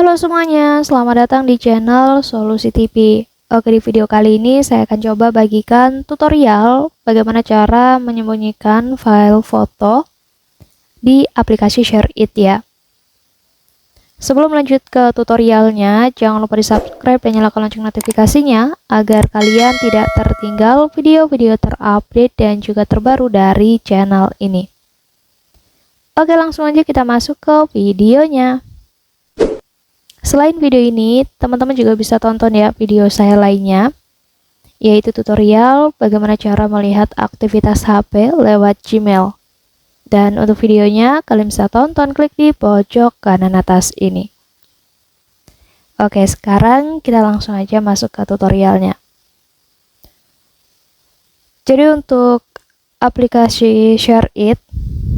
Halo semuanya, selamat datang di channel Solusi TV. Oke, di video kali ini saya akan coba bagikan tutorial bagaimana cara menyembunyikan file foto di aplikasi ShareIt ya. Sebelum lanjut ke tutorialnya, jangan lupa di subscribe dan nyalakan lonceng notifikasinya agar kalian tidak tertinggal video-video terupdate dan juga terbaru dari channel ini. Oke, langsung aja kita masuk ke videonya. Selain video ini, teman-teman juga bisa tonton ya video saya lainnya, yaitu tutorial bagaimana cara melihat aktivitas HP lewat Gmail. Dan untuk videonya, kalian bisa tonton klik di pojok kanan atas ini. Oke, sekarang kita langsung aja masuk ke tutorialnya. Jadi untuk aplikasi ShareIt,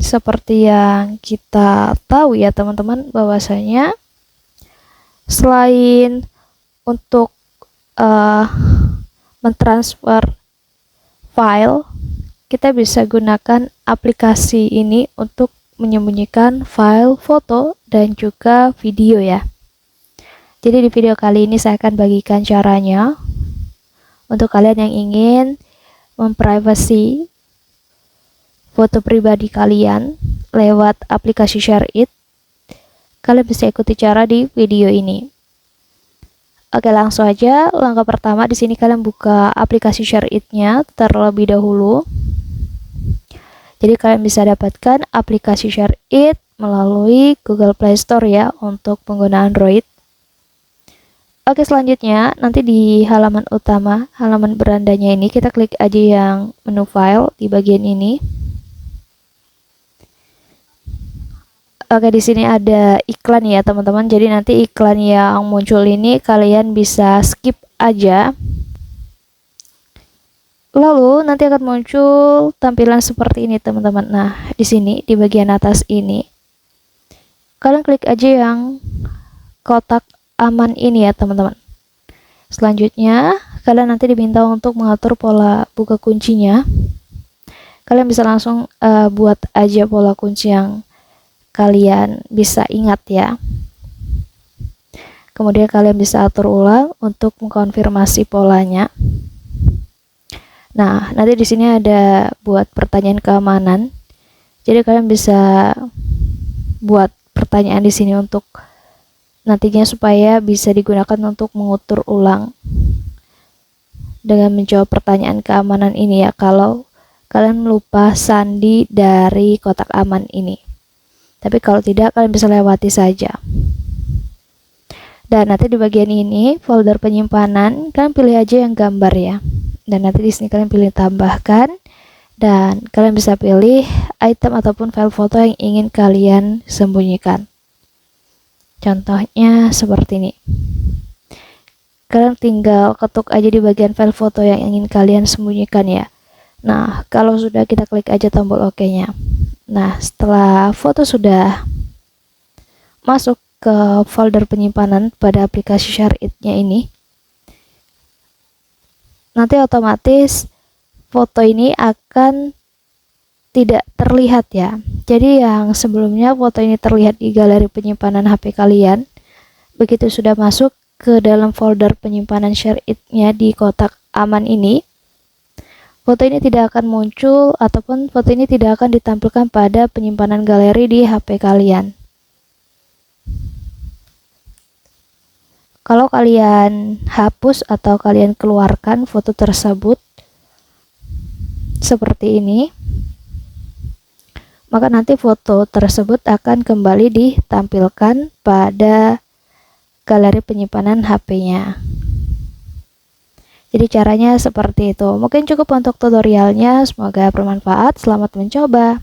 seperti yang kita tahu ya teman-teman, bahwasanya selain untuk mentransfer file, kita bisa gunakan aplikasi ini untuk menyembunyikan file foto dan juga video ya. Jadi di video kali ini saya akan bagikan caranya untuk kalian yang ingin memprivasi foto pribadi kalian lewat aplikasi ShareIt. Kalian bisa ikuti cara di video ini. Oke, langsung aja. Langkah pertama di sini kalian buka aplikasi ShareIt-nya terlebih dahulu. Jadi kalian bisa dapatkan aplikasi ShareIt melalui Google Play Store ya untuk pengguna Android. Oke, selanjutnya nanti di halaman utama, halaman berandanya ini kita klik aja yang menu file di bagian ini. Oke, di sini ada iklan ya teman-teman. Jadi nanti iklan yang muncul ini kalian bisa skip aja. Lalu nanti akan muncul tampilan seperti ini teman-teman. Nah, di sini di bagian atas ini kalian klik aja yang kotak aman ini ya teman-teman. Selanjutnya kalian nanti diminta untuk mengatur pola buka kuncinya. Kalian bisa langsung buat aja pola kunci yang kalian bisa ingat ya. Kemudian kalian bisa atur ulang untuk mengkonfirmasi polanya. Nah, nanti di sini ada buat pertanyaan keamanan. Jadi kalian bisa buat pertanyaan di sini untuk nantinya supaya bisa digunakan untuk mengutur ulang dengan menjawab pertanyaan keamanan ini ya, kalau kalian lupa sandi dari kotak aman ini. Tapi kalau tidak, kalian bisa lewati saja. Dan nanti di bagian ini folder penyimpanan kalian pilih aja yang gambar ya. Dan nanti di sini kalian pilih tambahkan, dan kalian bisa pilih item ataupun file foto yang ingin kalian sembunyikan. Contohnya seperti ini. Kalian tinggal ketuk aja di bagian file foto yang ingin kalian sembunyikan ya. Nah, kalau sudah, kita klik aja tombol OK-nya. Nah, setelah foto sudah masuk ke folder penyimpanan pada aplikasi ShareIt-nya ini, nanti otomatis foto ini akan tidak terlihat ya. Jadi yang sebelumnya foto ini terlihat di galeri penyimpanan HP kalian, begitu sudah masuk ke dalam folder penyimpanan ShareIt-nya di kotak aman ini, foto ini tidak akan muncul ataupun foto ini tidak akan ditampilkan pada penyimpanan galeri di HP kalian. Kalau kalian hapus atau kalian keluarkan foto tersebut seperti ini, maka nanti foto tersebut akan kembali ditampilkan pada galeri penyimpanan HP-nya. Jadi caranya seperti itu. Mungkin cukup untuk tutorialnya, semoga bermanfaat. Selamat mencoba.